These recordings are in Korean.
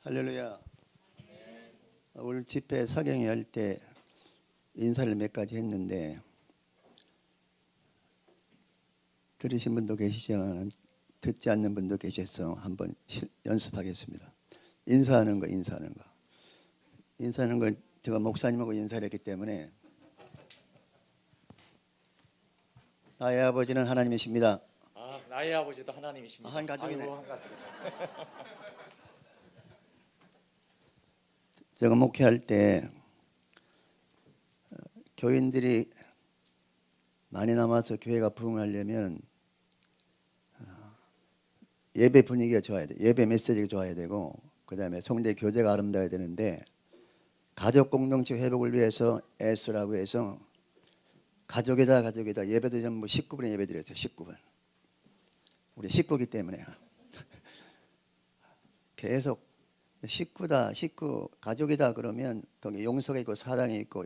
할렐루야. 오늘 집회 사경회 할 때 인사를 몇 가지 했는데 들으신 분도 계시지만 듣지 않는 분도 계셔서 한번 연습하겠습니다. 인사하는 거. 인사하는 건 제가 목사님하고 인사를 했기 때문에 나의 아버지는 하나님이십니다. 나의 아버지도 하나님이십니다. 한 가족이네. 아이고, 한 가족. 제가 목회할 때 교인들이 많이 남아서 교회가 부흥하려면 예배 분위기가 좋아야 돼. 예배 메시지가 좋아야 되고, 그 다음에 성대 교제가 아름다워야 되는데, 가족 공동체 회복을 위해서 애쓰라고 해서 가족이다 예배도 전부 19분에 예배 드렸어요. 19분. 우리 식구기 때문에 계속 식구 가족이다 그러면 거기 용서가 있고 사랑이 있고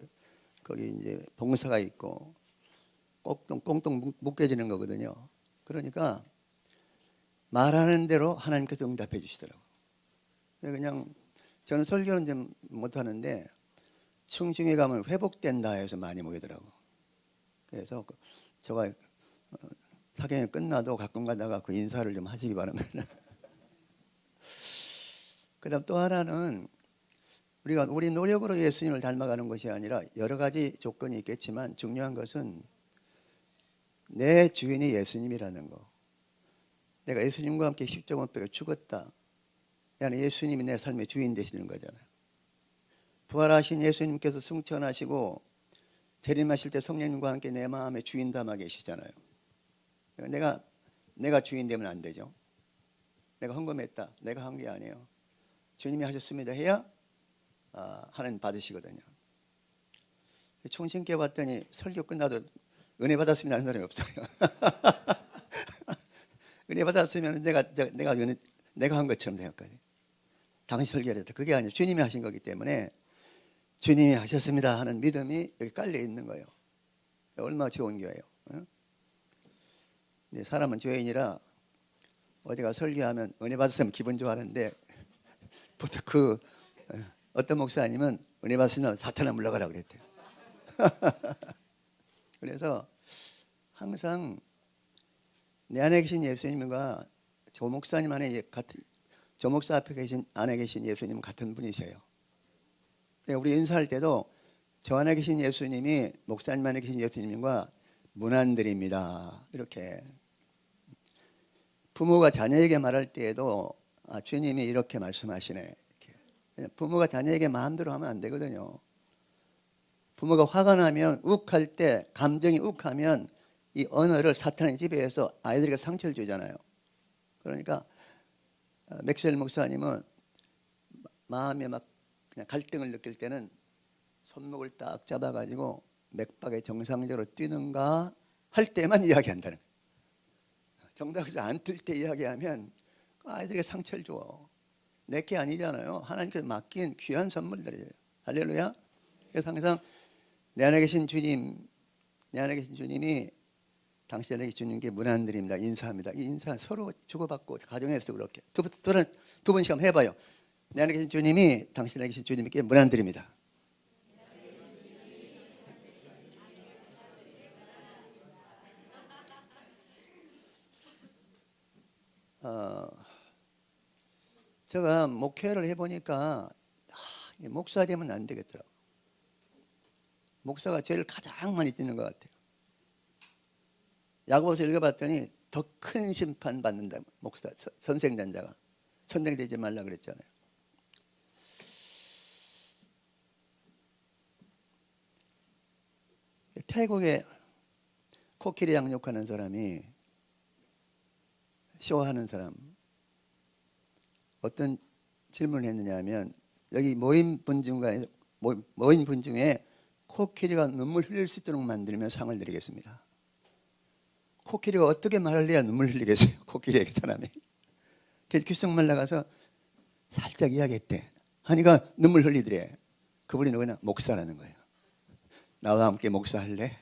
거기 이제 봉사가 있고 꽁꽁 묶여지는 거거든요. 그러니까 말하는 대로 하나님께서 응답해 주시더라고요. 그냥 저는 설교는 좀 못하는데 청중에 가면 회복된다 해서 많이 모이더라고요. 그래서 제가 사경이 끝나도 가끔 가다가 그 인사를 좀 하시기 바랍니다. 그 다음 또 하나는 우리가 우리 노력으로 예수님을 닮아가는 것이 아니라 여러 가지 조건이 있겠지만 중요한 것은 내 주인이 예수님이라는 거. 내가 예수님과 함께 십자가 못 박혀 죽었다. 야는 예수님이 내 삶의 주인 되시는 거잖아요. 부활하신 예수님께서 승천하시고 재림하실 때 성령님과 함께 내 마음에 주인 담아 계시잖아요. 내가 주인 되면 안 되죠. 내가 헌금했다. 내가 한 게 아니에요. 주님이 하셨습니다 해야 하나님 받으시거든요. 총신께 봤더니 설교 끝나도 은혜 받았습니다 하는 사람이 없어요. 은혜 받았으면 내가 한 것처럼 생각하지. 당신 설교를 했다. 그게 아니에요. 주님이 하신 거기 때문에 주님이 하셨습니다 하는 믿음이 여기 깔려 있는 거예요. 얼마나 좋은 교회예요. 사람은 죄인이라 어디가 설교하면 은혜 받았으면 기분 좋아하는데 보통 어떤 목사님은 은혜 받으면 사탄아 물러가라 그랬대요. 그래서 항상 내 안에 계신 예수님과 조 목사님 조 목사 안에 계신 예수님은 같은 분이세요. 우리 인사할 때도 저 안에 계신 예수님이 목사님 안에 계신 예수님과 문안드립니다. 이렇게 부모가 자녀에게 말할 때에도 주님이 이렇게 말씀하시네. 이렇게. 부모가 자녀에게 마음대로 하면 안 되거든요. 부모가 화가 나면 욱할 때 감정이 욱하면 이 언어를 사탄이 지배해서 아이들에게 상처를 주잖아요. 그러니까 맥셀 목사님은 마음에 막 그냥 갈등을 느낄 때는 손목을 딱 잡아가지고 맥박에 정상적으로 뛰는가 할 때만 이야기한다는 거예요. 정답에서 안 뜰 때 이야기하면 아이들에게 상처를 줘. 내게 아니잖아요. 하나님께서 맡긴 귀한 선물들이에요. 할렐루야. 그래서 항상 내 안에 계신 주님이 당신 안에 계신 주님께 문안드립니다. 인사합니다. 이 인사 서로 주고받고 가정에서 그렇게 두 번씩 한번 해봐요. 내 안에 계신 주님이 당신 안에 계신 주님께 문안드립니다. 제가 목회를 해보니까 목사 되면 안 되겠더라고요. 목사가 죄를 가장 많이 짓는 것 같아요. 야고보서 읽어봤더니 더 큰 심판 받는다. 목사, 선생전자가. 선생되지 말라 그랬잖아요. 태국에 코끼리 양육하는 사람이 쇼하는 사람 어떤 질문을 했느냐 하면 여기 모인 분 중에 코끼리가 눈물 흘릴 수 있도록 만들면 상을 드리겠습니다. 코끼리가 어떻게 말을 해야 눈물 흘리겠어요? 코끼리에게 사람이. 그래서 귓속말 나가서 살짝 이야기했대. 하니까 눈물 흘리더래. 그분이 누구냐? 목사라는 거예요. 나와 함께 목사할래?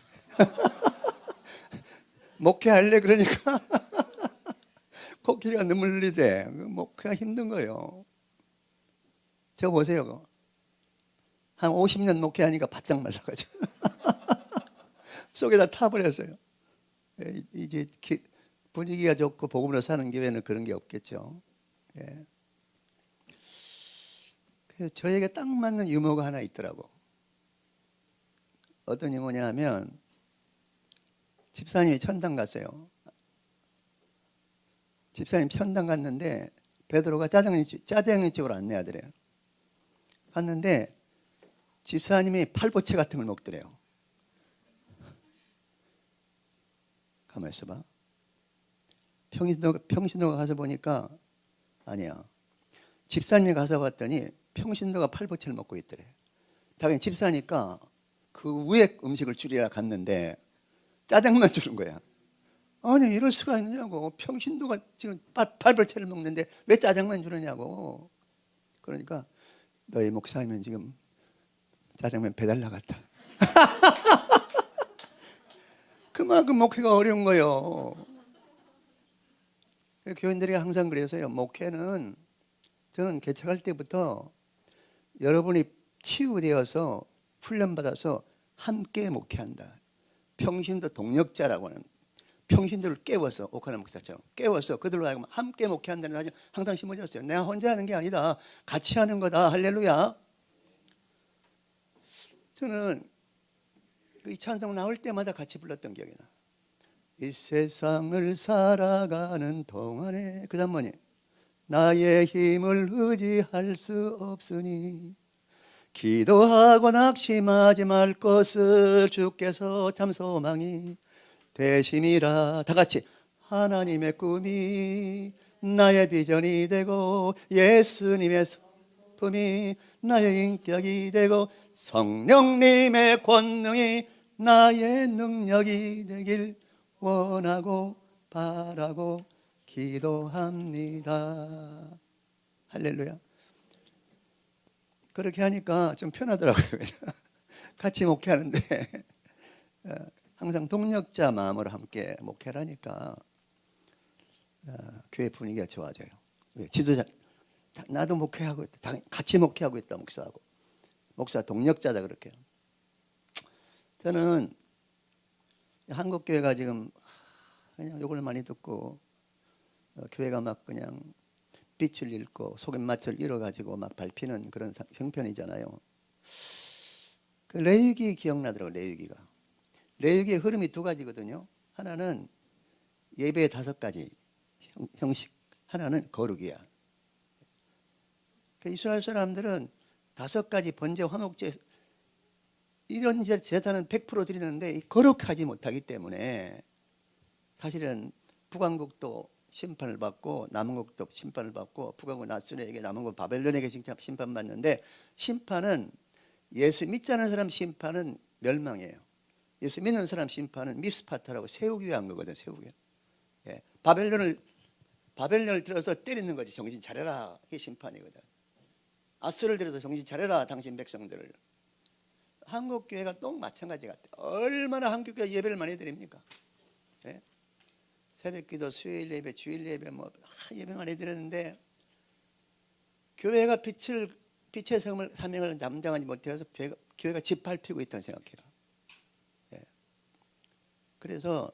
목회할래? 그러니까 코끼리가 눈물 흘리더래. 목회가 힘든 거예요. 저 보세요. 그거. 한 50년 목회하니까 바짝 말라가지고 속에다 타버렸어요. 이제 분위기가 좋고 복음으로 사는 교회는 그런 게 없겠죠. 예. 그래서 저에게 딱 맞는 유머가 하나 있더라고. 어떤 유머냐 하면 집사님이 천당 갔어요. 집사님 천당 갔는데 베드로가 짜장면집으로 안내하더래요. 갔는데 집사님이 팔보채 같은 걸 먹더래요. 가만히 있어봐. 평신도가 가서 보니까 아니야. 집사님이 가서 봤더니 평신도가 팔보채를 먹고 있더래. 당연히 집사니까 그 위에 음식을 줄이라 갔는데 짜장면 주는 거야. 아니 이럴 수가 있느냐고. 평신도가 지금 팔보채를 먹는데 왜 짜장면 주느냐고. 그러니까 너희 목사님은 지금 짜장면 배달 나갔다. 그만큼 목회가 어려운 거예요. 교인들이 항상 그래서요. 목회는 저는 개척할 때부터 여러분이 치유되어서 훈련받아서 함께 목회한다. 평신도 동력자라고 하는 평신도를 깨워서 오카나 목사처럼 깨워서 그들로 하여금 함께 목회한다는 사실 항상 심어졌어요. 내가 혼자 하는 게 아니다. 같이 하는 거다. 할렐루야. 저는 이 찬송 나올 때마다 같이 불렀던 기억이 나. 이 세상을 살아가는 동안에 그 다음 뭐니? 나의 힘을 의지할 수 없으니 기도하고 낙심하지 말 것을 주께서 참 소망이 되심이라. 다 같이 하나님의 꿈이 나의 비전이 되고 예수님의 성품이 나의 인격이 되고 성령님의 권능이 나의 능력이 되길 원하고 바라고 기도합니다. 할렐루야. 그렇게 하니까 좀 편하더라고요. 같이 목회하는데 항상 동력자 마음으로 함께 목회를 하니까 교회 분위기가 좋아져요. 지도자 나도 목회하고 있다. 같이 목회하고 있다. 목사하고 목사 동력자다 그렇게. 저는 한국 교회가 지금 그냥 욕을 많이 듣고 교회가 막 그냥 빛을 잃고 속임맛을 잃어가지고 막 밟히는 그런 형편이잖아요. 그 레위기 기억나더라고요. 레위기의 흐름이 두 가지거든요. 하나는 예배의 5가지 형식, 하나는 거룩이야. 이스라엘 사람들은 5가지 번제 화목제 이런 제사는 100% 드리는데 거룩하지 못하기 때문에 사실은 북왕국도 심판을 받고 남은국도 심판을 받고 북왕국 나스론에게 남은국 바벨론에게 심판받는데 심판은 예수 믿지 않는 사람 심판은 멸망이에요. 예수 믿는 사람 심판은 미스파타라고 세우기 위한 거거든. 세우기. 예. 바벨론을 들어서 때리는 거지. 정신 차려라. 그게 심판이거든. 아스를 들어서 정신 차려라. 당신 백성들을. 한국 교회가 또 마찬가지 같아요. 얼마나 한국 교회 예배를 많이 드립니까? 예? 새벽기도, 수요일 예배, 주일 예배 예배 많이 드렸는데 교회가 빛의 사명을 감당하지 못해서 교회가 짓밟히고 있다는 생각해요. 예. 그래서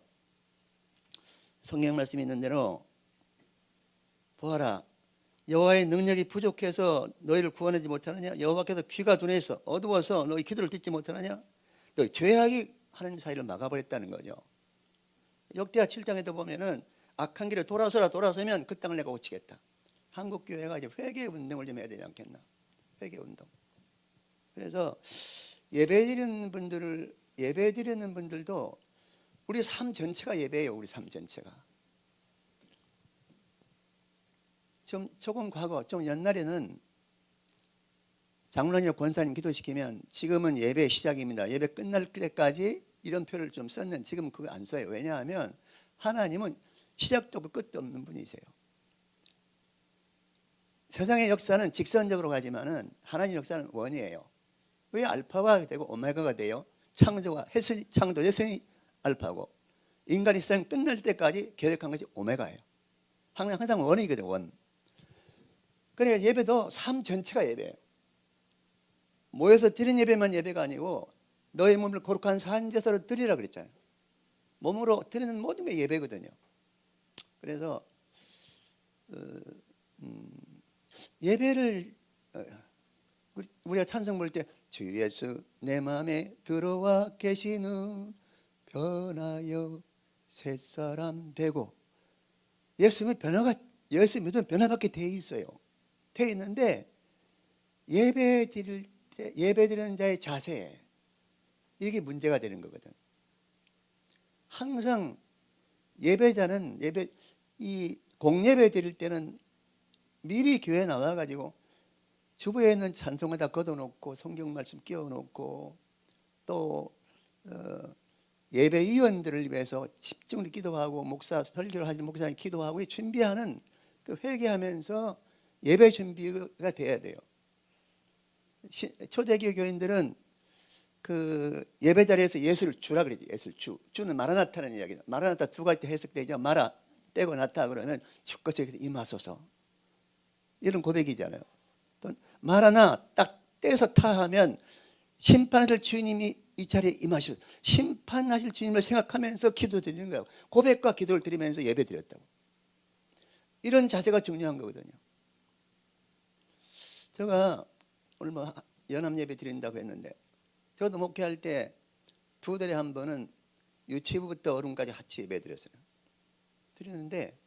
성경 말씀이 있는 대로 보아라. 여호와의 능력이 부족해서 너희를 구원하지 못하느냐? 여호와께서 귀가 눈에 있어 어두워서 너희 기도를 듣지 못하느냐? 너희 죄악이 하는 사이를 막아버렸다는 거죠. 역대하 7장에도 보면은 악한 길에 돌아서면 그 땅을 내가 고치겠다. 한국 교회가 이제 회개 운동을 좀 해야 되지 않겠나? 회개 운동. 그래서 예배드리는 분들도 우리 삶 전체가 예배예요. 우리 삶 전체가. 조금 과거, 좀 옛날에는 장로님, 권사님 기도시키면 지금은 예배 시작입니다. 예배 끝날 때까지 이런 표를 좀 썼는데 지금은 그거 안 써요. 왜냐하면 하나님은 시작도 없고 끝도 없는 분이세요. 세상의 역사는 직선적으로 가지만은 하나님 역사는 원이에요. 왜 알파가 되고 오메가가 돼요? 창조했으니 알파고 인간이 세상 끝날 때까지 계획한 것이 오메가예요. 항상 원이거든요. 원. 그러니까 예배도 삶 전체가 예배예요. 모여서 드린 예배만 예배가 아니고 너의 몸을 거룩한 산제사로 드리라 그랬잖아요. 몸으로 드리는 모든 게 예배거든요. 그래서 예배를 우리가 찬송 볼 때 주 예수 내 마음에 들어와 계신 후 변하여 새사람 되고, 예수 믿으면 변화받게 돼 있어요. 돼 있는데 예배 드리는 자의 자세, 이게 문제가 되는 거거든. 항상 예배자는 이 공예배 드릴 때는 미리 교회 나와 가지고 주부에 있는 찬송을 다 걷어놓고 성경 말씀 끼워놓고 또 예배위원들을 위해서 집중을 기도하고 목사 설교를 하는 목사님 기도하고 준비하는 그 회개하면서 예배 준비가 돼야 돼요. 초대교회 교인들은 그 예배 자리에서 예수를 주라 그러지. 예수를 주는 마라나타는 이야기다. 마라나타 두 가지 해석되죠. 마라 떼고 나타 그러면 주께서 임하소서, 이런 고백이잖아요. 또 마라나 딱 떼서 타하면 심판하실 주님이 이 자리에 임하시고, 심판하실 주님을 생각하면서 기도 드리는 거예요. 고백과 기도를 드리면서 예배 드렸다고. 이런 자세가 중요한 거거든요. 제가 오늘 뭐 연합 예배 드린다고 했는데, 저도 목회할 때 2달에 한 번은 유치부부터 어른까지 같이 예배 드렸는데,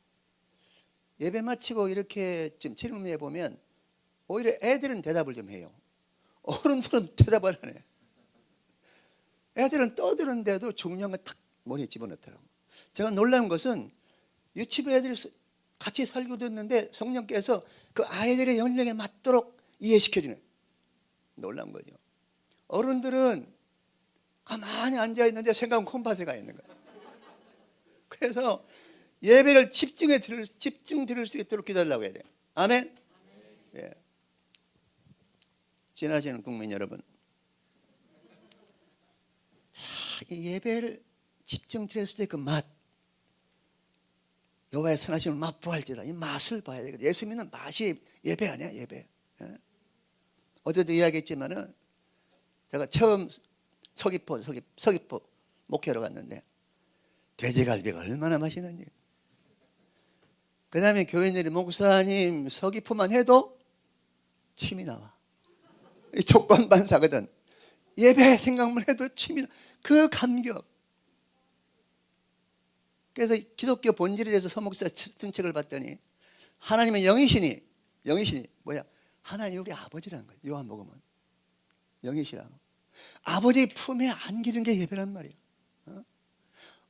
예배 마치고 이렇게 좀 질문해 보면 오히려 애들은 대답을 좀 해요. 어른들은 대답을 안 해. 애들은 떠드는데도 중요한 건 탁 머리에 집어넣더라고. 제가 놀란 것은 유치부 애들이 같이 설교 듣는데 성령께서 그 아이들의 연령에 맞도록 이해시켜주는, 놀란 거죠. 어른들은 가만히 앉아있는데 생각은 콤파스에 가 있는 거예요. 그래서 예배를 집중 드릴 수 있도록 기도하려고 해야 돼요. 아멘? 예. 지나시는 국민 여러분, 자, 이 예배를 집중 드렸을 때 그 맛, 여호와의 선하심을 맛보할지다, 이 맛을 봐야 되거든요. 예수 믿는 맛이 예배 아니야, 예배. 예? 어제도 이야기했지만은 제가 처음 서귀포 목회로 갔는데 돼지갈비가 얼마나 맛있는지. 그 다음에 교인들이 목사님 서귀포만 해도 침이 나와. 이 조건반사거든. 예배 생각만 해도 침이 나와. 그 감격. 그래서 기독교 본질에 대해서 서목사 쓴 책을 봤더니 하나님의 영이시니 뭐야? 하나님 우리 아버지라는 거예요. 요한복음은 영이시라고. 아버지 품에 안기는 게 예배란 말이야.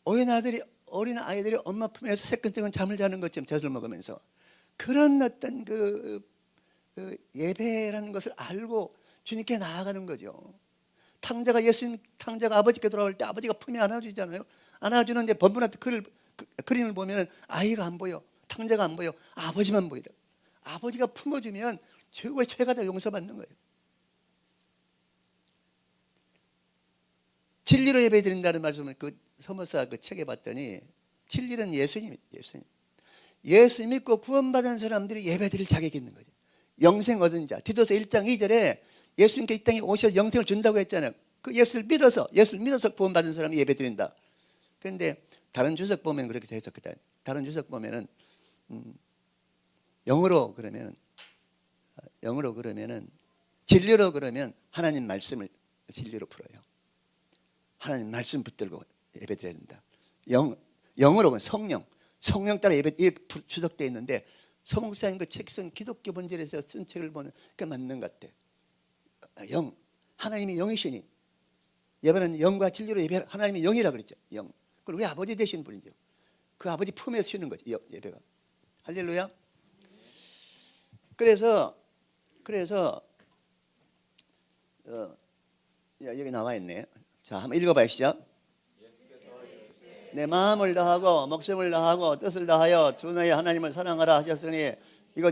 어린 아이들이 엄마 품에서 새끈새끈 잠을 자는 것처럼 젖을 먹으면서 그런 어떤 그 예배라는 것을 알고 주님께 나아가는 거죠. 탕자가 아버지께 돌아올 때 아버지가 품에 안아주잖아요. 안아주는데 번분한 그림을 보면 아이가 안 보여, 탕자가 안 보여, 아버지만 보이다. 아버지가 품어주면 최고의 죄가 다 용서받는 거예요. 진리로 예배 드린다는 말씀을 그 서머사 그 책에 봤더니 진리는 예수님. 예수 믿고 구원받은 사람들이 예배 드릴 자격이 있는 거죠. 영생 얻은 자. 디도서 1장 2절에 예수님께 이 땅에 오셔서 영생을 준다고 했잖아요. 그 예수를 믿어서 구원받은 사람이 예배 드린다. 그런데 다른 주석 보면 그렇게 돼 있었거든. 다른 주석 보면은 영어로 그러면은 진리로 그러면 하나님 말씀을 진리로 풀어요. 하나님 말씀 붙들고 예배 드려야 된다. 영어로 보면 성령 따라 예배 주석되어 있는데 서목사님 그 책 쓴 기독교 본질에서 쓴 책을 보면 그 맞는 것 같아. 하나님이 영이시니 예배는 영과 진리로 예배, 하나님이 영이라 그랬죠. 영. 그리고 우리 아버지 되시는 분이죠. 그 아버지 품에 쉬는 거지 예배가. 할렐루야. 그래서 여기 나와 있네. 자, 한번 읽어봐요. 시작. 내 마음을 다하고 목숨을 다하고 뜻을 다하여 주 너의 하나님을 사랑하라 하셨으니 이거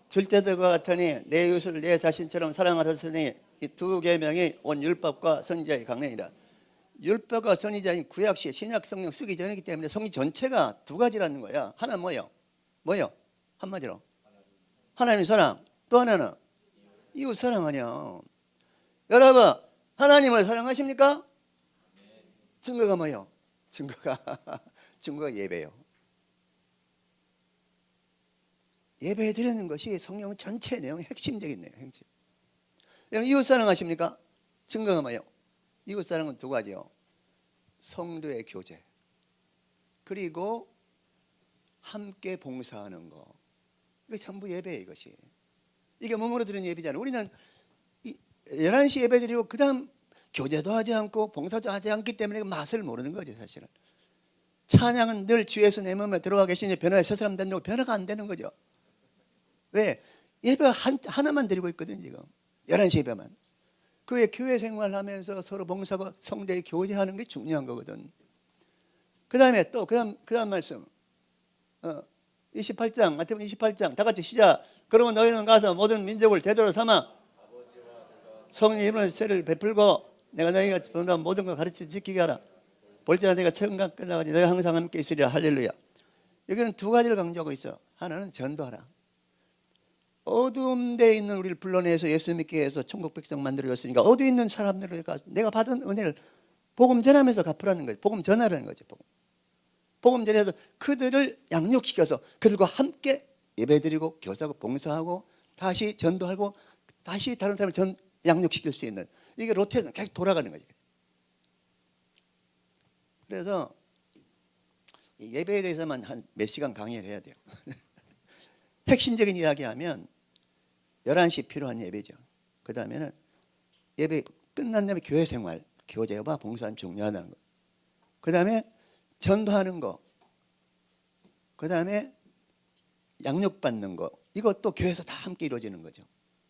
줄때도 그 같으니 내 이웃을 내 자신처럼 사랑하셨으니 이 두 계명이 온 율법과 선지자의 강령이다. 율법과 선지자인 구약시 신약 성경 쓰기 전이기 때문에 성경 전체가 두 가지라는 거야. 하나는 뭐요? 한마디로 하나님의 사랑, 또 하나는 이웃 사랑하냐? 여러분, 하나님을 사랑하십니까? 증거가 뭐예요? 증거가 예배예요. 예배 드리는 것이 성경 전체 내용의 핵심적인 내용. 여러분, 이웃 사랑하십니까? 증거가 뭐예요? 이웃 사랑은 두 가지요. 성도의 교제, 그리고 함께 봉사하는 거. 이거 전부 예배예요. 이것이. 이게 몸으로 드리는 예배잖아요. 우리는 11시 예배 드리고 그 다음 교제도 하지 않고 봉사도 하지 않기 때문에 맛을 모르는 거죠. 사실은 찬양은 늘 주에서 내 몸에 들어가 계시니 변화에 서 사람 된다고 변화가 안 되는 거죠. 왜? 예배 하나만 드리고 있거든 지금. 11시 예배만. 그 외에 교회 생활하면서 서로 봉사하고 성도의 교제하는 게 중요한 거거든. 그 다음에 또 그 다음 말씀 28장 마태복음 28장 다 같이 시작. 그러면 너희는 가서 모든 민족을 제자로 삼아 성령의 힘으로 세를 베풀고 내가 너희가 전한 모든 걸 가르쳐 지키게 하라. 볼지라 내가 천강 끝나가지 너희 항상 함께 있으리라. 할렐루야. 여기는 두 가지를 강조하고 있어. 하나는 전도하라. 어두운 데에 있는 우리를 불러내서 예수 믿게 해서 천국 백성 만들어줬으니까 어두에 있는 사람들을 내가 받은 은혜를 복음 전하면서 갚으라는 거죠. 복음 전하라는 거죠. 복음 전해서 그들을 양육시켜서 그들과 함께 예배드리고 교사하고 봉사하고 다시 전도하고 다시 다른 사람을 양육시킬 수 있는, 이게 로테이션 계속 돌아가는 거죠. 그래서 예배에 대해서만 한 몇 시간 강의를 해야 돼요. 핵심적인 이야기하면 11시 필요한 예배죠. 그 다음에는 예배 끝난 다음에 교회 생활, 교제와 봉사는 중요하다는 거. 그 다음에 전도하는 거. 그 다음에 양육받는 거. 이것도 교회에서 다 함께 이루어지는 거죠.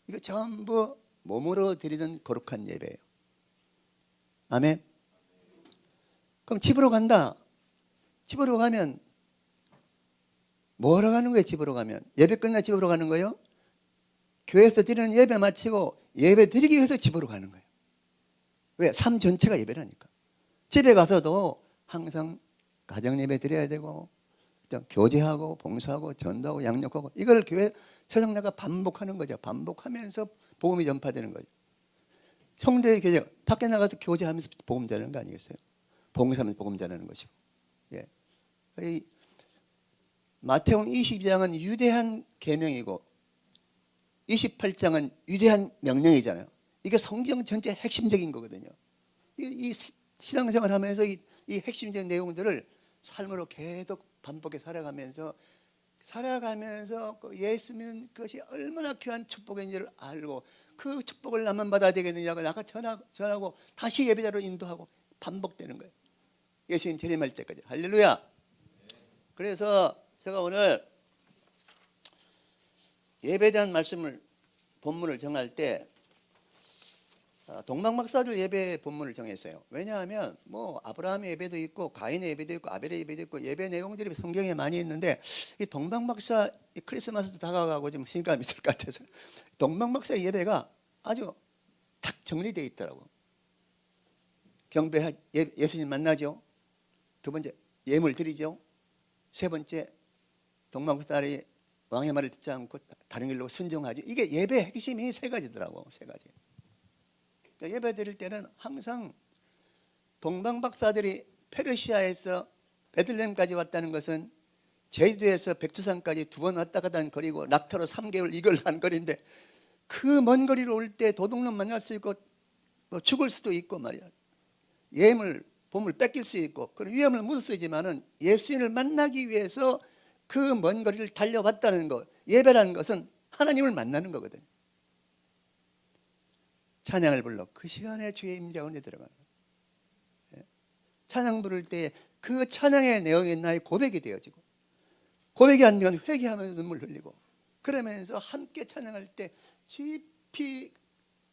이거 전부 몸으로 드리는 거룩한 예배예요. 아멘. 그럼 집으로 간다. 집으로 가면 뭐하러 가는 거예요? 집으로 가면 예배 끝나 집으로 가는 거예요? 교회에서 드리는 예배 마치고 예배 드리기 위해서 집으로 가는 거예요. 왜? 삶 전체가 예배라니까. 집에 가서도 항상 가정 예배 드려야 되고 교제하고 봉사하고 전도하고 양육하고, 이걸 교회 세상나가 반복하는 거죠. 반복하면서 복음이 전파되는 거죠. 성도의 교제, 밖에 나가서 교제하면서 복음 전하는 거 아니겠어요? 봉사하면서 복음 전하는 것이고. 예. 이 마태복음 22장은 위대한 계명이고 28장은 위대한 명령이잖아요. 이게 성경 전체 핵심적인 거거든요. 이 신앙생활 하면서 이 핵심적인 내용들을 삶으로 계속 반복해 살아가면서 예수 믿는 것이 얼마나 귀한 축복인지를 알고 그 축복을 나만 받아야 되겠느냐고 나가 전하고 다시 예배자로 인도하고 반복되는 거예요. 예수님 재림할 때까지. 할렐루야. 그래서 제가 오늘 예배에 대한 본문을 정할 때 동방박사들 예배 본문을 정했어요. 왜냐하면 뭐 아브라함의 예배도 있고 가인의 예배도 있고 아벨의 예배도 있고 예배 내용들이 성경에 많이 있는데 이 동방박사 크리스마스도 다가가고 좀 신감이 있을 것 같아서 동방박사 예배가 아주 탁 정리되어 있더라고. 경배 예수님 만나죠. 두 번째 예물 드리죠. 세 번째 동방박사들이 왕의 말을 듣지 않고 다른 길로 순종하죠. 이게 예배의 핵심이 세 가지더라고. 세 가지. 예배 드릴 때는 항상 동방박사들이 페르시아에서 베들레헴까지 왔다는 것은 제주도에서 백두산까지 2번 왔다 갔다 한 거리고 낙타로 3개월 이걸 한 거리인데 그 먼 거리로 올 때 도둑놈 만날 수 있고 뭐 죽을 수도 있고 말이야. 보물 뺏길 수 있고 그런 위험을 무릅 쓰지만은 예수님을 만나기 위해서 그 먼 거리를 달려왔다는 거. 예배라는 것은 하나님을 만나는 거거든요. 찬양을 불러 그 시간에 주의 임재원에 들어가는 거예요. 찬양 부를 때 그 찬양의 내용이 나의 고백이 되어지고, 고백이 안 되면 회개하면서 눈물 흘리고, 그러면서 함께 찬양할 때 깊이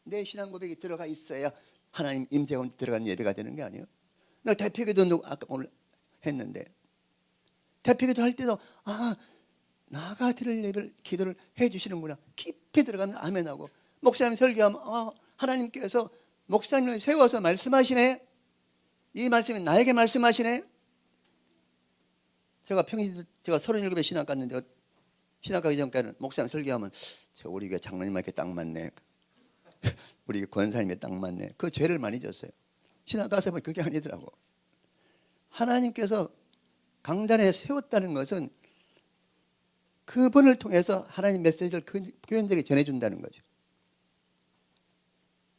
내 신앙 고백이 들어가 있어야 하나님 임재원 들어가는 예배가 되는 게 아니에요. 나 대표기도 아까 오늘 했는데 대표기도 할 때도 나가 드릴 예배를 기도를 해 주시는구나. 깊이 들어가면 아멘하고, 목사님 설교하면 하나님께서 목사님을 세워서 말씀하시네. 이 말씀이 나에게 말씀하시네. 제가 37에 신학 갔는데 신학 가기 전까지는 목사님 설교하면 우리 교회 장로님만 이렇게 딱 맞네. 우리 권사님이 딱 맞네. 그 죄를 많이 졌어요. 신학 가서 보면 그게 아니더라고. 하나님께서 강단에 세웠다는 것은 그분을 통해서 하나님 메시지를 교인들에게 전해준다는 거죠.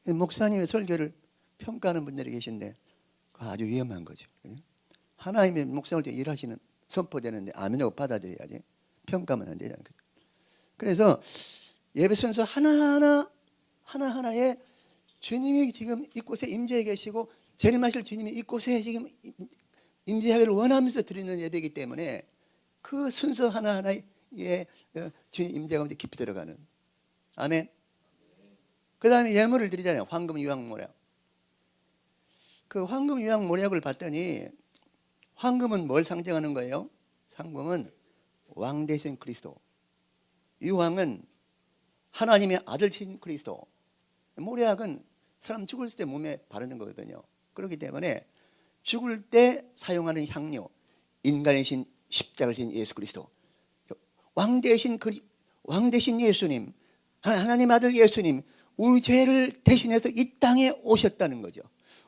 목사님의 설교를 평가하는 분들이 계신데 그거 아주 위험한 거죠. 하나님의 목사를 일하시는 선포되는데 아멘하고 받아들여야지. 평가만 안 되잖아요. 그래서 예배 순서 하나하나에 주님이 지금 이곳에 임재해 계시고 재림하실 주님이 이곳에 지금 임재하기를 원하면서 드리는 예배이기 때문에 그 순서 하나하나에 주님 임재 가운데 깊이 들어가는. 아멘. 그 다음에 예물을 드리잖아요. 황금, 유황, 모략. 그 황금, 유황, 모략을 봤더니 황금은 뭘 상징하는 거예요? 황금은 왕 대신 그리스도. 유황은 하나님의 아들이신 그리스도. 모략은 사람 죽을 때 몸에 바르는 거거든요. 그렇기 때문에 죽을 때 사용하는 향료, 인간이신 십자가를 지신 예수 그리스도. 왕 대신 예수님, 하나님 아들 예수님, 우리 죄를 대신해서 이 땅에 오셨다는 거죠.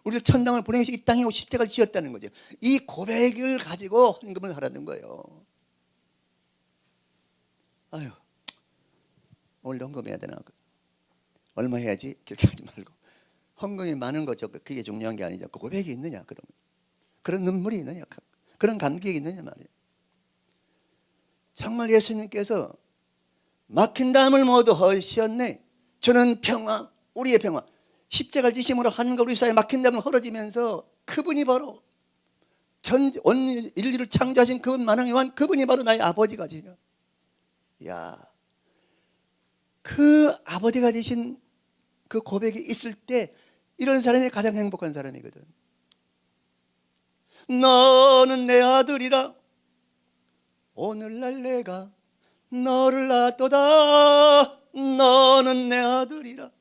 우리를 천당을 보내셔서 이 땅에 십자가를 지었다는 거죠. 이 고백을 가지고 헌금을 하라는 거예요. 아유, 오늘 헌금해야 되나? 얼마 해야지? 그렇게 하지 말고 헌금이 많은 거죠. 그게 중요한 게 아니죠. 고백이 있느냐, 그러면 그런 눈물이 있느냐, 그런 감격이 있느냐 말이에요. 정말 예수님께서 막힌 담을 모두 허시었네. 저는 평화, 우리의 평화, 십자가를 지심으로 하늘과 우리 사이에 막힌 담을 헐어지면서 그분이 바로 온 인류를 창조하신 그분 만왕의 그분이 바로 나의 아버지가 되냐. 야, 그 아버지가 되신 그 고백이 있을 때 이런 사람이 가장 행복한 사람이거든. 너는 내 아들이라 오늘날 내가 너를 낳았도다. 너는 내 아들이라.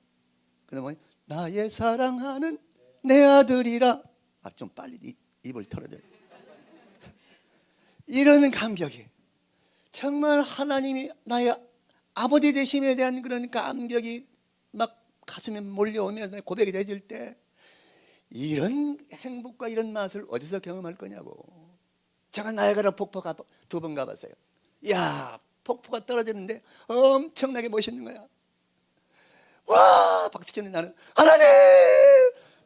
그러면 나의 사랑하는 내 아들이라. 좀 빨리 입을 털어줘요. 이런 감격이 정말 하나님이 나의 아버지 되심에 대한 그런 감격이 막 가슴에 몰려오면서 고백이 되질 때 이런 행복과 이런 맛을 어디서 경험할 거냐고. 제가 나야가라 폭포 2번 가봤어요. 야, 폭포가 떨어지는데 엄청나게 멋있는 거야. 와, 박수치는 나는 하나님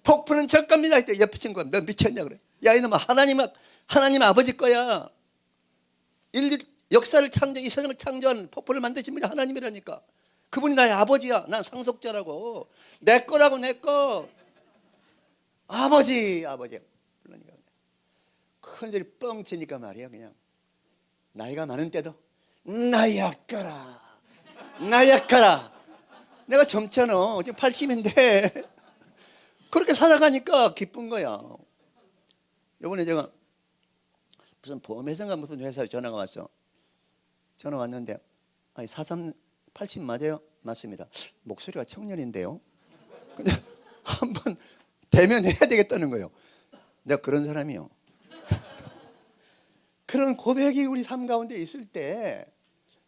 폭포는 저겁니다. 이때 옆에 친구가 너 미쳤냐 그래. 야, 이놈아, 하나님 아버지 거야. 인류 역사를 이 세상을 창조하는 폭포를 만드신 분이 하나님이라니까. 그분이 나의 아버지야. 난 상속자라고. 내 거라고, 내 거. 아버지. 그러니까 큰 소리 뻥 치니까 말이야. 그냥 나이가 많은 때도 나약가라. 내가 젊잖아. 지금 80인데 그렇게 살아가니까 기쁜 거야. 이번에 제가 무슨 보험회사인가 무슨 회사에 전화가 왔어. 전화 왔는데 아니 80 맞아요? 맞습니다. 목소리가 청년인데요. 근데 한번 대면해야 되겠다는 거예요. 내가 그런 사람이요. 그런 고백이 우리 삶 가운데 있을 때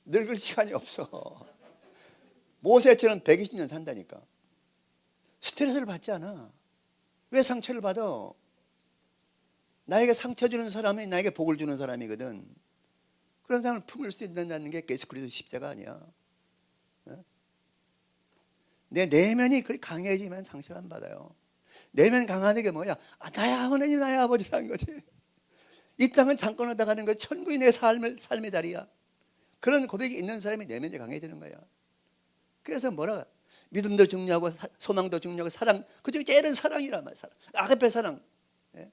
늙을 시간이 없어. 모세처럼 120년 산다니까. 스트레스를 받지 않아. 왜 상처를 받아? 나에게 상처 주는 사람이 나에게 복을 주는 사람이거든. 그런 사람을 품을 수 있다는 게 예수 그리스도 십자가 아니야. 내 내면이 그렇게 강해지면 상처를 안 받아요. 내면 강한 게 뭐야? 나의 하나님, 나의 아버지라는 거지. 이 땅은 잠깐 오다 가는 거, 천국이 내 삶의 자리야. 그런 고백이 있는 사람이 내면이 강해지는 거야. 그래서 뭐라? 믿음도 중요하고 소망도 중요하고 사랑, 그중에 제일은 사랑이란 말이야. 아가페 사랑. 예?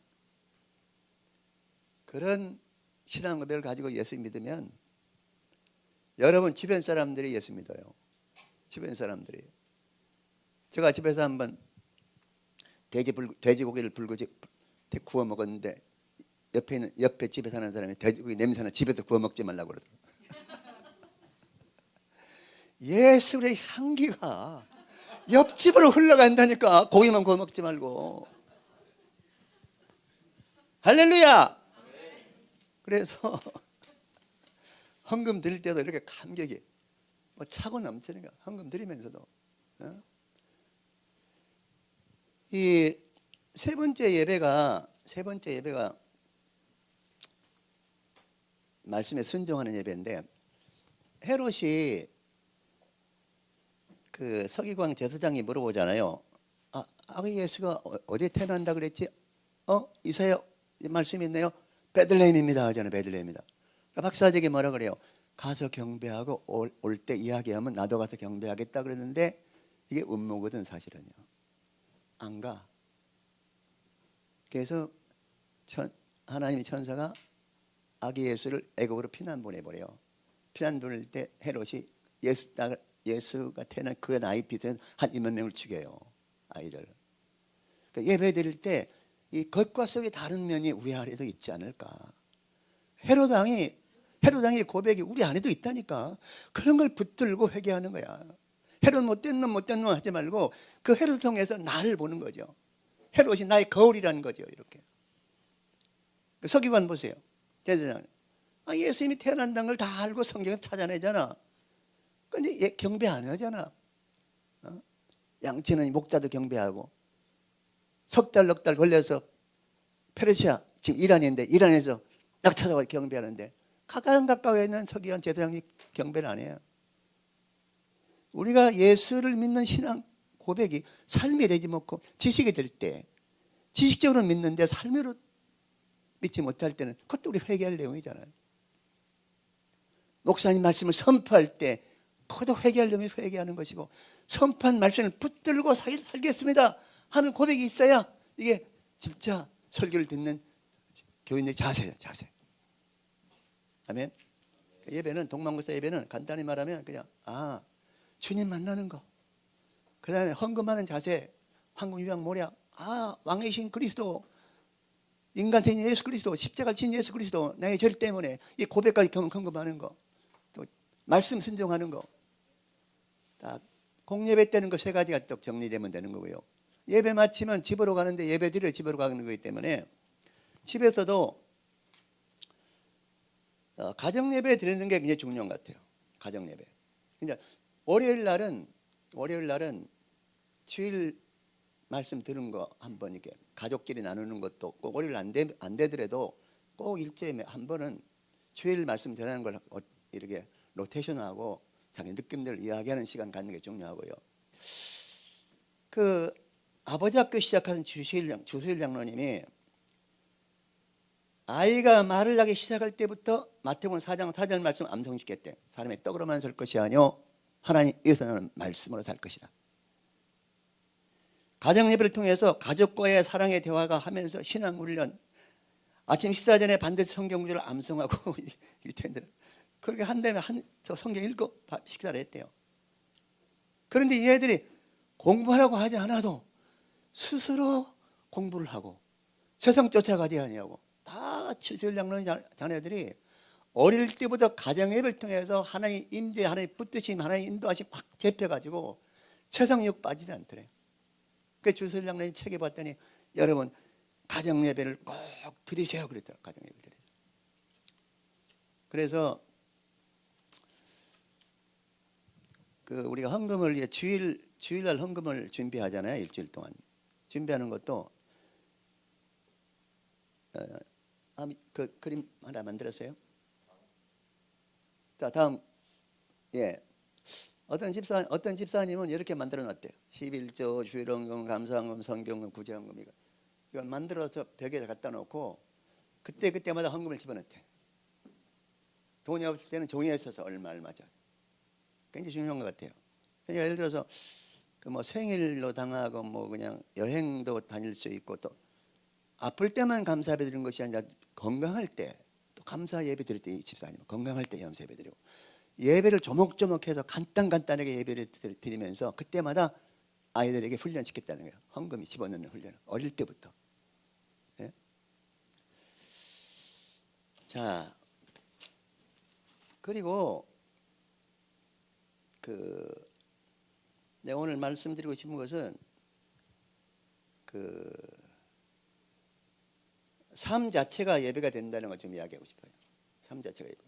그런 신앙 고백을 가지고 예수 믿으면 여러분 주변 사람들이 예수 믿어요. 주변 사람들이. 제가 집에서 한번 돼지고기를 구워 먹었는데 옆에 집에 사는 사람이 돼지고기 냄새나 집에서 구워 먹지 말라고 그러더라고요. 예수의 향기가 옆집으로 흘러간다니까. 고기만 구워 먹지 말고. 할렐루야. 그래서 헌금 드릴 때도 이렇게 감격이 차고 넘치는 거야. 헌금 드리면서도 이 세 번째 예배가 말씀에 순종하는 예배인데, 헤롯이 그 서기관 제사장이 물어보잖아요. 아기 예수가 어디에 태어난다 그랬지? 이사야 말씀이 있네요. 베들레헴입니다 하잖아요. 베들레헴입니다. 박사적이 뭐라 그래요? 가서 경배하고 올 때 이야기하면 나도 가서 경배하겠다 그랬는데, 이게 음모거든 사실은요. 안 가. 그래서 하나님의 천사가 아기 예수를 애굽으로 피난 보내버려요. 피난 보낼 때 헤롯이 예수가 태어난 그 나이 비슷한 한 2만 명을 죽여요. 아이들. 그러니까 예배 드릴 때 이 겉과 속의 다른 면이 우리 안에도 있지 않을까. 헤롯 왕의 고백이 우리 안에도 있다니까. 그런 걸 붙들고 회개하는 거야. 헤롯 못된 놈 하지 말고 그 헤롯을 통해서 나를 보는 거죠. 헤롯이 나의 거울이라는 거죠. 이렇게. 서기관 보세요. 제사장. 예수님이 태어난다는 걸 다 알고 성경을 찾아내잖아. 근데 경배 안 하잖아. 양치는 목자도 경배하고, 석 달 넉 달 걸려서 페르시아, 지금 이란인데 이란에서 딱 찾아와 경배하는데, 가까워 있는 서기관 제사장이 경배를 안 해요. 우리가 예수를 믿는 신앙 고백이 삶이 되지 않고 지식이 될 때, 지식적으로 믿는데 삶으로 믿지 못할 때는 그것도 우리 회개할 내용이잖아요. 목사님 말씀을 선포할 때 그것도 회개할 놈이 회개하는 것이고, 선포한 말씀을 붙들고 살겠습니다 하는 고백이 있어야 이게 진짜 설교를 듣는 교인의 자세예요. 자세. 아멘. 예배는, 동방목사 예배는 간단히 말하면 그냥 주님 만나는 거, 그 다음에 헌금하는 자세, 황금 유황 모략, 왕이신 그리스도, 인간된 예수 그리스도, 십자가를 진 예수 그리스도, 나의 죄 때문에 이 고백까지 헌금하는 거, 또 말씀 순종하는 거, 다 공예배 때는 그 세 가지가 딱 정리되면 되는 거고요. 예배 마치면 집으로 가는데, 예배 드려 집으로 가는 거기 때문에 집에서도 가정 예배 드리는 게 굉장히 중요한 것 같아요. 가정 예배. 그러니까 월요일 날은 주일 말씀 들은 거 한번 이렇게 가족끼리 나누는 것도 꼭 월요일 안 되더라도 꼭 일주일에 한 번은 주일 말씀 전하는 걸 이렇게 로테이션하고 자기 느낌들을 이야기하는 시간 갖는 게 중요하고요. 그 아버지 학교 시작한 주수일 장로님이 아이가 말을 하기 시작할 때부터 마태복음 4장 4절 말씀 암송시켰대. 사람의 떡으로만 살 것이 아니요 하나님 위해서는 말씀으로 살 것이다. 가정 예배를 통해서 가족과의 사랑의 대화가 하면서 신앙 훈련, 아침 식사 전에 반드시 성경 구절을 암송하고 그렇게 한 다음에 성경 읽고 식사를 했대요. 그런데 이 애들이 공부하라고 하지 않아도 스스로 공부를 하고 세상 쫓아가지 아니하고, 다 주수일 장로님 자녀들이 어릴 때부터 가정 예배를 통해서 하나님 임재, 하나님 붙드심, 하나님 인도하심 확 잡혀가지고 세상 육 빠지지 않더래. 그 주수일 장로님 책에 봤더니, 여러분 가정 예배를 꼭 드리세요 그랬더라. 가정 예배 드리세요. 그래서 우리가 헌금을 주일날 헌금을 준비하잖아요. 일주일 동안 준비하는 것도 그 그림 하나 만들었어요. 자, 다음. 어떤 집사님은 이렇게 만들어 놨대요. 11조, 주일헌금, 감사헌금, 성경헌금, 구제헌금, 이걸 만들어서 벽에 갖다 놓고 그때마다 헌금을 집어넣대. 돈이 없을 때는 종이에 써서 얼마죠. 굉장히 중요한 것 같아요. 그러니까 예를 들어서 생일로 당하고 그냥 여행도 다닐 수 있고, 또 아플 때만 감사 예배 드리는 것이 아니라 건강할 때 또 감사 예배 드릴 때, 이 집사님 건강할 때 염소 예배 드리고, 예배를 조목조목해서 간단하게 예배를 드리면서 그때마다 아이들에게 훈련시켰다는 거예요. 헌금이 집어넣는 훈련을 어릴 때부터. 네? 자, 그리고 내가 오늘 말씀드리고 싶은 것은 삶 자체가 예배가 된다는 걸 좀 이야기하고 싶어요. 삶 자체가 예배.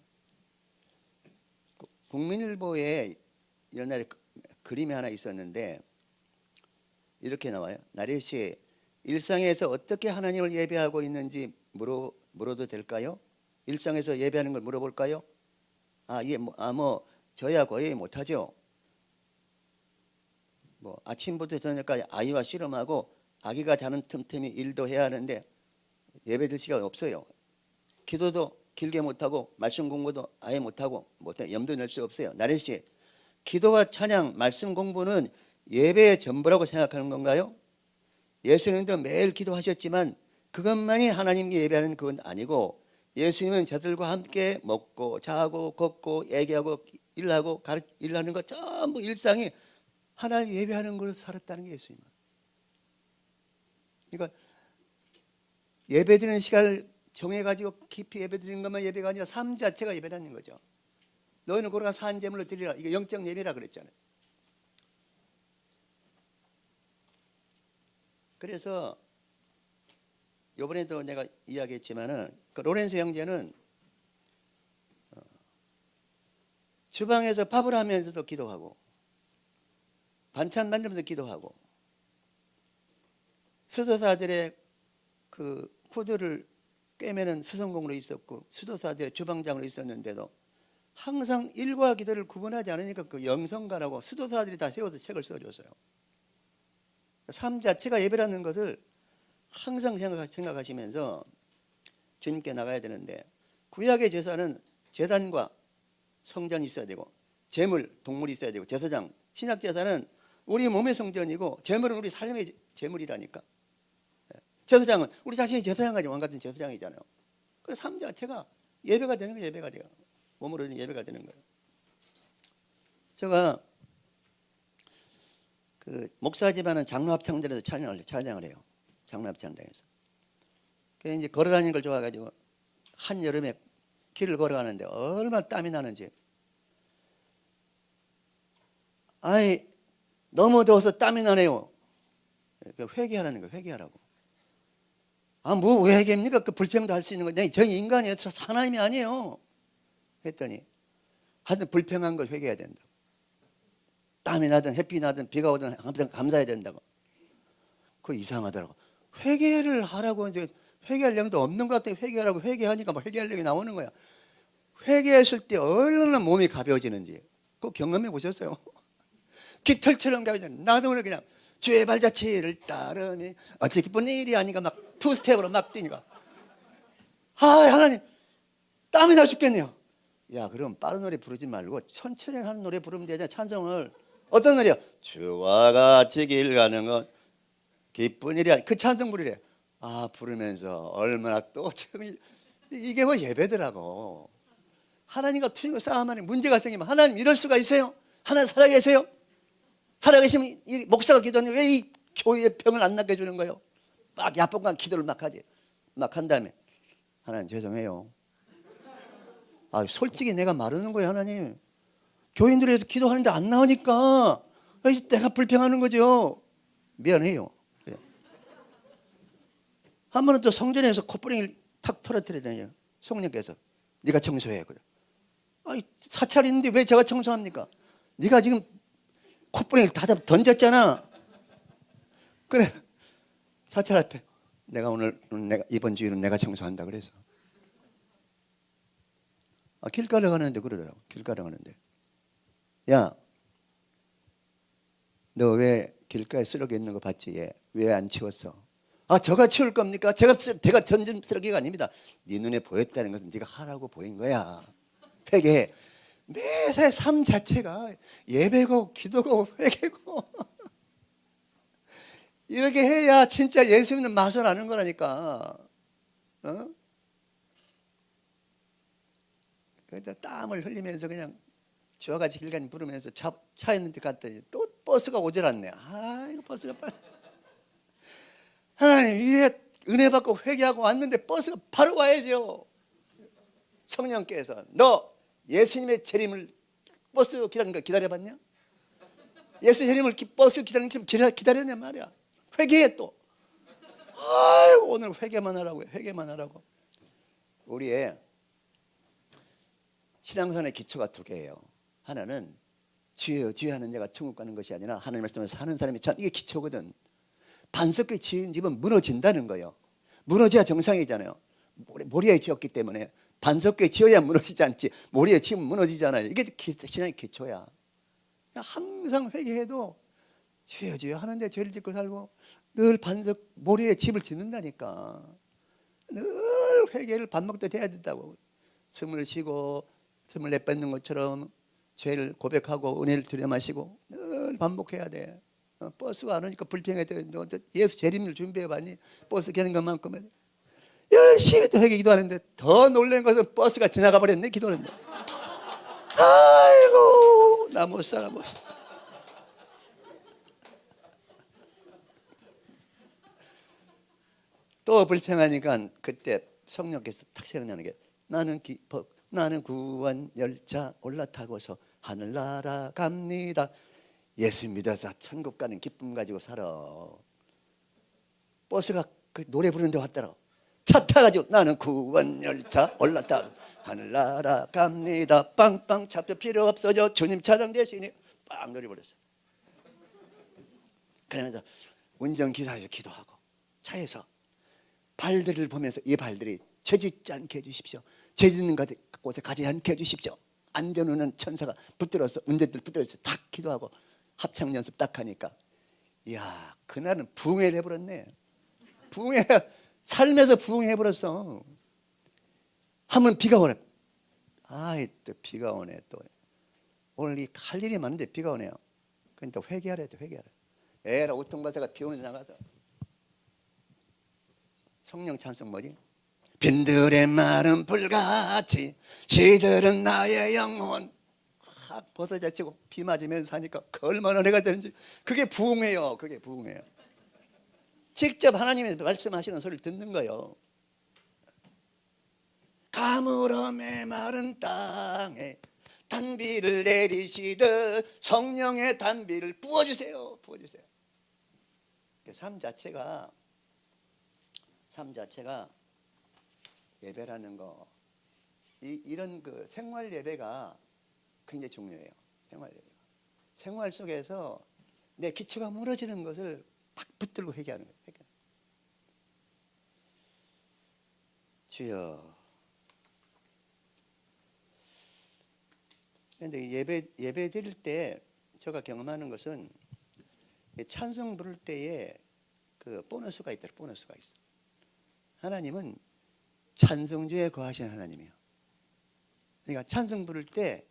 국민일보에 옛날에 그림이 하나 있었는데, 이렇게 나와요. 나래 씨, 일상에서 어떻게 하나님을 예배하고 있는지 물어도 될까요? 일상에서 예배하는 걸 물어볼까요? 저야 거의 못하죠. 뭐 아침부터 저녁까지 아이와 씨름하고 아기가 자는 틈틈이 일도 해야 하는데 예배드릴 시간이 없어요. 기도도 길게 못하고 말씀 공부도 아예 못하고 염두 낼 수 없어요. 나래 씨, 기도와 찬양, 말씀 공부는 예배의 전부라고 생각하는 건가요? 예수님도 매일 기도하셨지만 그것만이 하나님께 예배하는 그건 아니고 예수님은 저들과 함께 먹고 자고 걷고 얘기하고 일하는 거 전부 일상이 하나님 예배하는 걸로 살았다는 게 예수님은. 그러니까 예배드리는 시간을 정해가지고 깊이 예배드리는 것만 예배가 아니라 삶 자체가 예배라는 거죠. 너희는 고르가 산 제물로 드리라. 이거 영적 예배라 그랬잖아요. 그래서 이번에도 내가 이야기했지만은 그 로렌스 형제는 주방에서 밥을 하면서도 기도하고 반찬 만들면서 기도하고 수도사들의 그 후드를 꿰매는 수성공으로 있었고 수도사들의 주방장으로 있었는데도 항상 일과 기도를 구분하지 않으니까 그 영성가라고 수도사들이 다 세워서 책을 써줬어요. 삶 자체가 예배라는 것을 항상 생각하시면서 주님께 나가야 되는데 구약의 제사는 제단과 성전이 있어야 되고 제물, 동물이 있어야 되고 제사장, 신약 제사는 우리 몸의 성전이고 제물은 우리 삶의 제물이라니까. 제사장은 우리 자신이 제사장까지 왕 같은 제사장이잖아요. 그 삶 자체가 예배가 되는 거예요. 예배가 돼요. 몸으로 예배가 되는 거예요. 제가 그 목사 집안은 장로합창단에서 찬양을 해요. 장로합창단에서. 그래서 이제 걸어다니는 걸 좋아해가지고 한 여름에 길을 걸어가는데 얼마나 땀이 나는지. 너무 더워서 땀이 나네요. 회개하라는 거예요. 회개하라고. 뭐 회개입니까? 그 불평도 할 수 있는 거냐? 저희 인간이에요. 하나님이 아니에요. 했더니 하여튼 불평한 거 회개해야 된다. 땀이 나든 햇빛이 나든 비가 오든 항상 감사해야 된다고. 그거 이상하더라고. 회개를 하라고 이제 회개하려면 또 없는 것 같아. 회개하라고 회개하니까 막 회개하려고 나오는 거야. 회개했을 때 얼마나 몸이 가벼워지는지 그거 경험해 보셨어요? 깃털처럼 가벼워지는. 나도 오늘 그냥 주의 발자취를 따르니 어찌 기쁜 일이 아닌가 막 투스텝으로 막 뛰니까 하나님 땀이 나 죽겠네요. 야 그럼 빠른 노래 부르지 말고 천천히 하는 노래 부르면 되잖아. 찬송을. 어떤 노래야? 주와 같이 길 가는 건 기쁜 일이야. 그 찬송 부르래. 부르면서 얼마나 또 이게 뭐 예배더라고. 하나님과 틀리고 싸움하는 문제가 생기면 하나님 이럴 수가 있어요? 하나님 살아계세요? 살아계시면 이 목사가 기도하는데 왜 이 교회의 병을 안 낫게 해주는 거예요? 막 야뽕간 기도를 막 하지. 막 한 다음에 하나님 죄송해요. 솔직히 내가 말하는 거예요. 하나님 교인들이 해서 기도하는데 안 나오니까 내가 불평하는 거죠. 미안해요. 한 번은 또 성전에서 콧구멍을 탁 털어뜨리더니 성령께서 네가 청소해. 그래. 사찰이 있는데 왜 제가 청소합니까? 네가 지금 콧구멍을 다 던졌잖아. 그래. 사찰 앞에 내가 이번 주일은 내가 청소한다 그래서 길가를 가는데 그러더라고. 길가를 가는데 야 너 왜 길가에 쓰레기 있는 거 봤지? 왜 안 치웠어? 저가 치울 겁니까? 제가 던진 쓰레기가 아닙니다. 네 눈에 보였다는 것은 네가 하라고 보인 거야. 회개해. 매사의 삶 자체가 예배고 기도고 회개고 이렇게 해야 진짜 예수 믿는 맛을 아는 거라니까. 그래서 땀을 흘리면서 그냥 주와 같이 길가니 부르면서 차 있는 데 갔더니 또 버스가 오질 않네. 이거 버스가 빨리. 하나님 이래 은혜 받고 회개하고 왔는데 버스가 바로 와야죠. 성령께서 너 예수님의 재림을 버스 기다리는 거 기다려봤냐? 예수 재림을 버스 기다리는 거 기다렸냐 말이야. 회개해 또. 오늘 회개만 하라고. 회개만 하라고. 우리의 신앙생활의 기초가 두 개예요. 하나는 주여 주여 하는 자가 천국 가는 것이 아니라 하나님 말씀을 사는 사람이 참 이게 기초거든. 반석에 지은 집은 무너진다는 거예요. 무너져야 정상이잖아요. 모리에 지었기 때문에 반석에 지어야 무너지지 않지. 모리에 지으면 무너지잖아요. 이게 신앙의 기초야. 항상 회개해도 주여 주여 하는데 죄를 짓고 살고 늘 반석 모리에 집을 짓는다니까. 늘 회개를 밥 먹듯 해야 된다고. 숨을 쉬고 숨을 내뱉는 것처럼 죄를 고백하고 은혜를 들여마시고 늘 반복해야 돼. 버스가 안 오니까 불평해. 너 예수 재림을 준비해봤니? 버스 가는 것만큼은 열심히 또 회개 기도하는데 더 놀란 것은 버스가 지나가 버렸네. 기도하는데 아이고 나 못 살아 못 살아. 또 불평하니까 그때 성령께서 탁 생각나는 게 나는 구원 열차 올라타고서 하늘나라 갑니다. 예수 믿어서 천국 가는 기쁨 가지고 살아. 버스가 그 노래 부르는데 왔더라. 차 타가지고 나는 구원 열차 올라타 하늘나라 갑니다. 빵빵 차표 필요 없어져 주님 차량 대신에 빵 노래 불렀어. 그러면서 운전기사에서 기도하고 차에서 발들을 보면서 이 발들이 죄짓지 않게 해주십시오. 죄짓는 곳에 가지 않게 해주십시오. 안전운은 천사가 붙들어서 운전들 붙들어서 딱 기도하고 합창 연습 딱 하니까 이야 그날은 부흥회를 해버렸네. 부흥회 삶에서 부흥해버렸어. 하면 비가 오네. 아이 또 비가 오네. 또 오늘 이 할 일이 많은데 비가 오네요. 그러니까 회개하래 또 회개하래. 에라 오통바사가 비 오는 데 나가서 성령 찬송 뭐지? 빈들의 마른 불같이 시들은 나의 영혼 확 벗어져치고 비 맞으면서 사니까 얼마나 은혜가 되는지. 그게 부흥이에요. 그게 부흥이에요. 직접 하나님이 말씀하시는 소리를 듣는 거예요. 가물어 메마른 땅에 단비를 내리시듯 성령의 단비를 부어주세요. 부어주세요. 삶 자체가 예배라는 거, 이런 그 생활 예배가 굉장히 중요해요. 생활 예배가. 생활 속에서 내 기초가 무너지는 것을 팍 붙들고 회개하는 거예요. 주여. 그런데 예배 드릴 때 제가 경험하는 것은 찬송 부를 때에 그 보너스가 있더라. 보너스가 있어. 하나님은 찬송주에 거하시는 하나님이에요. 그러니까 찬송 부를 때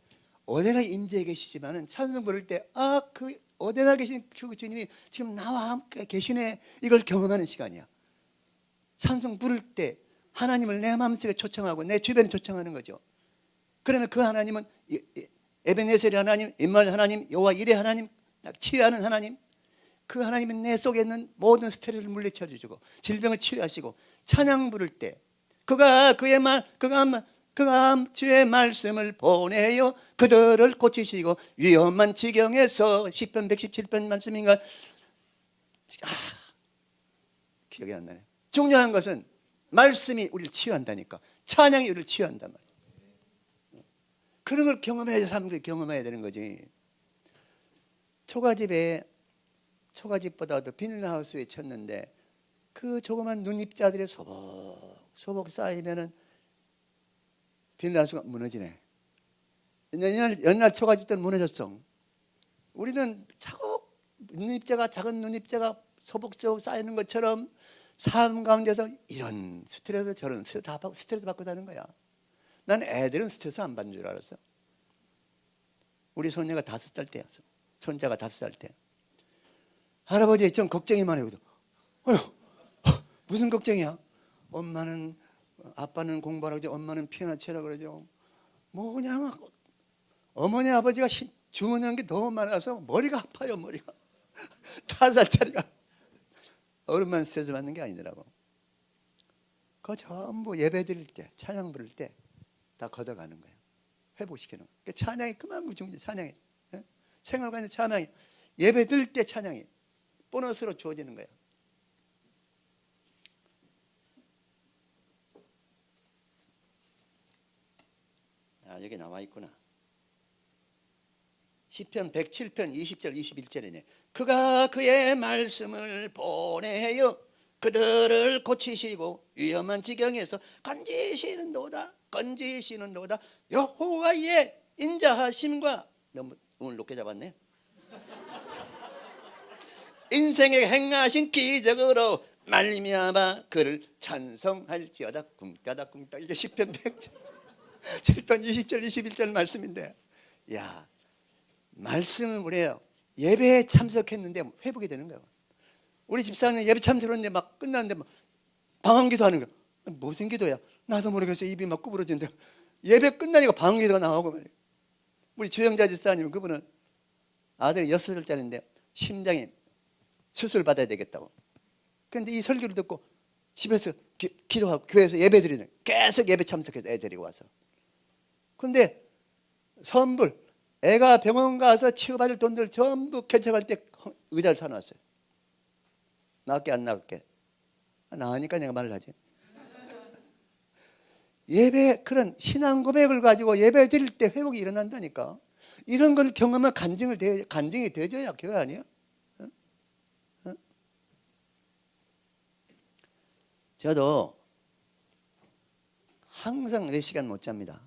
어디나 임재해 계시지만은 찬송 부를 때 그 어디나 계신 그 주님이 지금 나와 함께 계시네. 이걸 경험하는 시간이야. 찬송 부를 때 하나님을 내 마음속에 초청하고 내 주변에 초청하는 거죠. 그러면 그 하나님은 에베네셀의 하나님, 임마누엘 하나님, 여호와 이레 하나님, 치유하는 하나님, 그 하나님은 내 속에 있는 모든 스트레스를 물리쳐 주시고 질병을 치유하시고 찬양 부를 때 그가 주의 말씀을 보내요 그들을 고치시고 위험한 지경에서 시편 117편 말씀인가 기억이 안 나네. 중요한 것은 말씀이 우리를 치유한다니까. 찬양이 우리를 치유한단 말이에요. 그런 걸 경험해야 사람들이 경험해야 되는 거지. 초가집보다도 비닐하우스에 쳤는데 그 조그만 눈입자들이 소복 쌓이면은 비닐하우스가 무너지네. 옛날 초가집 때는 무너졌어. 우리는 차곡 작은 눈입자가 소복소복 쌓이는 것처럼 삶 가운데서 이런 스트레스 저런 스트레스 받고 사는 거야. 난 애들은 스트레스 안 받는 줄 알았어. 우리 손녀가 5살 때였어. 손자가 5살 때. 할아버지 좀 걱정이 많아요. 무슨 걱정이야? 아빠는 공부하라고 그러죠. 엄마는 피아노 치라고 그러죠. 뭐 그냥 어머니 아버지가 주문한 게 너무 많아서 머리가 아파요. 머리가 5살짜리가 어른만 스트레스 받는 게 아니더라고. 그거 전부 예배 드릴 때 찬양 부를 때 다 걷어가는 거예요. 회복시키는 거예요. 그러니까 찬양이 그만큼 중요해. 찬양이 생활관의 찬양이 예배 드릴 때 찬양이 보너스로 주어지는 거예요. 여기 나와 있구나. 시편 107편 20절 21절이네. 그가 그의 말씀을 보내요 그들을 고치시고 위험한 지경에서 건지시는도다 여호와의 인자하심과, 너무 오늘 높게 잡았네. 인생에 행하신 기적으로 말미암아 그를 찬송할지어다. 쿵따닥쿵따. 이게 시편 107편 20절 21절 말씀인데, 야, 말씀을 우리가 예배에 참석했는데 회복이 되는 거예요. 우리 집사는 예배 참석했는데 막 끝났는데 막 방언기도 하는 거야. 무슨 기도야? 나도 모르겠어. 입이 막 구부러진다. 예배 끝나니까 방언기도가 나오고. 우리 주영자 집사님, 그분은 아들이 6살짜리인데 심장이 수술 받아야 되겠다고. 그런데 이 설교를 듣고 집에서 기도하고 교회에서 예배 드리는, 계속 예배 참석해서 애 데리고 와서. 근데 선불, 애가 병원 가서 치료받을 돈들 전부 개척할 때 의자를 사놨어요. 나갈게 안 나갈게? 나가니까 내가 말을 하지. 예배, 그런 신앙 고백을 가지고 예배 드릴 때 회복이 일어난다니까. 이런 걸 경험한 간증이 되져야 교회 아니야? 저도 항상 4시간 못 잡니다.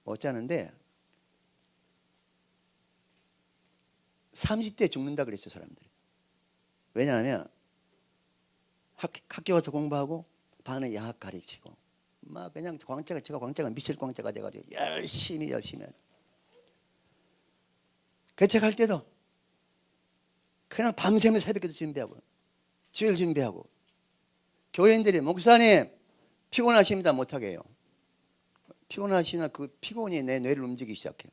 못 자는데 30대 죽는다 그랬어요, 사람들이. 왜냐하면 학교 와서 공부하고 반은 야학 가르치고 막 그냥 광자가 미칠 광자가 돼가지고 열심히 개척할 때도 그냥 밤새면서 새벽기도 준비하고 주일 준비하고, 교회인들이 목사님 피곤하십니다 못하게 해요. 피곤하시나 그 피곤이 내 뇌를 움직이기 시작해요.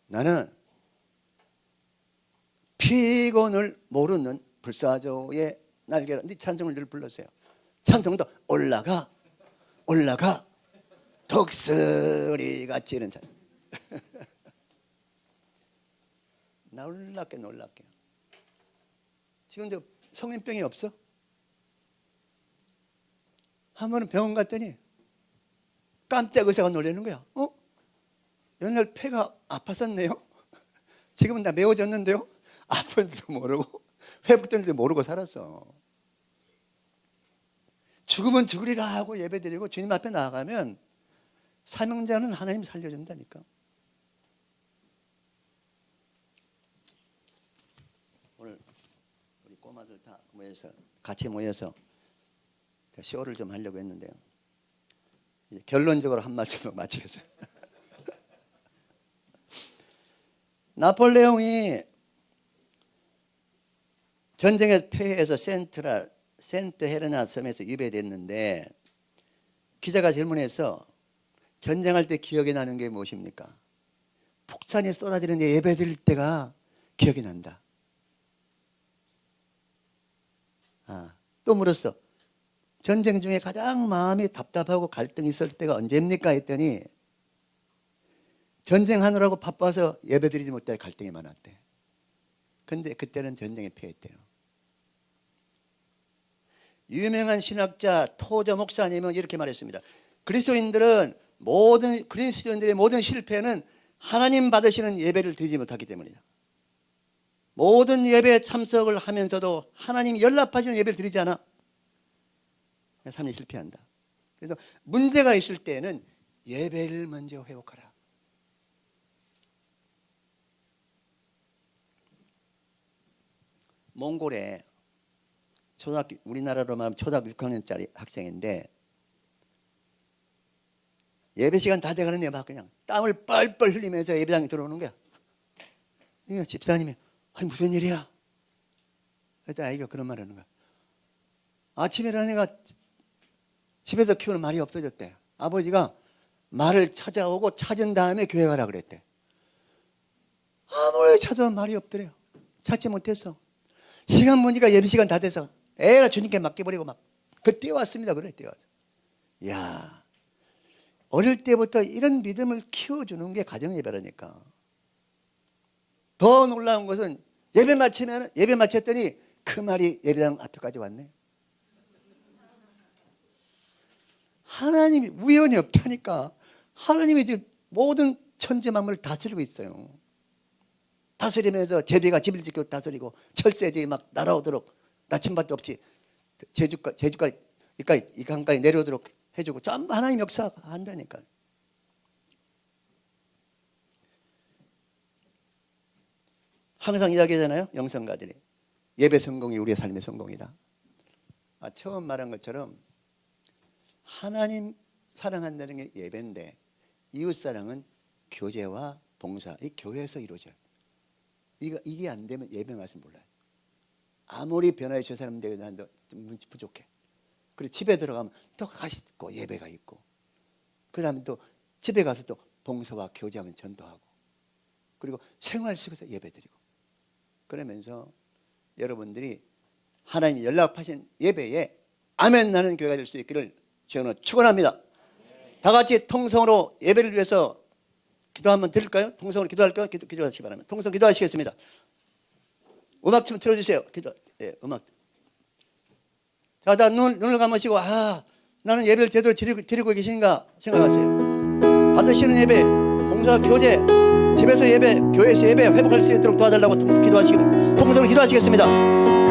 나는 피곤을 모르는 불사조의 날개라. 찬송을 늘 불렀어요. 찬송도 올라가 독수리같이 이런 찬송. 놀랍게 지금도 성인병이 없어? 한 번은 병원 갔더니 깜짝 의사가 놀라는 거야. 옛날 폐가 아팠었네요. 지금은 다 메워졌는데요. 아픈 줄도 모르고 회복된 줄도 모르고 살았어. 죽으면 죽으리라 하고 예배드리고 주님 앞에 나아가면 사명자는 하나님 살려준다니까. 오늘 우리 꼬마들 다 같이 모여서 쇼를 좀 하려고 했는데요. 이제 결론적으로 한 말씀으로 마치겠어요. 나폴레옹이 전쟁에서 패해서 센트 헤레나 섬에서 유배됐는데 기자가 질문해서 전쟁할 때 기억이 나는 게 무엇입니까? 폭탄이 쏟아지는데 예배드릴 때가 기억이 난다. 또 물었어. 전쟁 중에 가장 마음이 답답하고 갈등이 있을 때가 언제입니까? 했더니 전쟁하느라고 바빠서 예배드리지 못해 갈등이 많았대. 근데 그때는 전쟁에 패했대요. 유명한 신학자 토저 목사님은 이렇게 말했습니다. 그리스도인들의 모든 실패는 하나님 받으시는 예배를 드리지 못하기 때문이다. 모든 예배에 참석을 하면서도 하나님이 연락하시는 예배를 드리지 않아. 삶이 실패한다. 그래서 문제가 있을 때는 예배를 먼저 회복하라. 몽골에 우리나라로 말하면 초등학교 6학년짜리 학생인데 예배 시간 다 돼가는데 막 그냥 땀을 뻘뻘 흘리면서 예배당에 들어오는 거야. 그러니까 집사님이 무슨 일이야? 그랬더니 아이가 그런 말 하는 거야. 아침에 일어나니까 집에서 키우는 말이 없어졌대. 아버지가 말을 찾아오고 찾은 다음에 교회 가라 그랬대. 아무리 찾아도 말이 없더래요. 찾지 못했어. 시간 보니까 예배 시간 다 돼서 애가 주님께 맡겨버리고 막 그때 왔습니다. 그래 뛰어와서. 야, 어릴 때부터 이런 믿음을 키워주는 게 가정 예배라니까. 더 놀라운 것은 예배 마쳤더니 그 말이 예배당 앞에까지 왔네. 하나님이 우연이 없다니까. 하나님이 이제 모든 천지만물을 다스리고 있어요. 다스리면서 제비가 집을 짓고 다스리고 철새들이 막 날아오도록 나침반도 없이 제주까지 이 강까지 내려오도록 해주고 전부 하나님 역사한다니까. 항상 이야기하잖아요. 영성가들이 예배 성공이 우리의 삶의 성공이다. 처음 말한 것처럼 하나님 사랑한다는 게 예배인데 이웃사랑은 교제와 봉사, 이 교회에서 이루어져요. 이게 안 되면 예배 맛을 몰라요. 아무리 변화의 저 사람 되고 난도 문치 부족해. 그리고 집에 들어가면 또 가시 있고 예배가 있고, 그 다음에 또 집에 가서 또 봉사와 교제하면 전도하고, 그리고 생활 속에서 예배드리고, 그러면서 여러분들이 하나님이 연락하신 예배에 아멘 나는 교회가 될 수 있기를 주님으로 축원합니다. 다 같이 통성으로 예배를 위해서 기도 한번 드릴까요? 통성으로 기도할까요? 기도하시기 바랍니다. 통성 기도하시겠습니다. 음악 좀 틀어주세요. 기도, 음악. 자, 다 눈을 감으시고, 나는 예배를 제대로 드리고 계신가 생각하세요. 받으시는 예배, 봉사, 교제, 집에서 예배, 교회에서 예배 회복할 수 있도록 도와달라고 통성으로 기도하시겠습니다.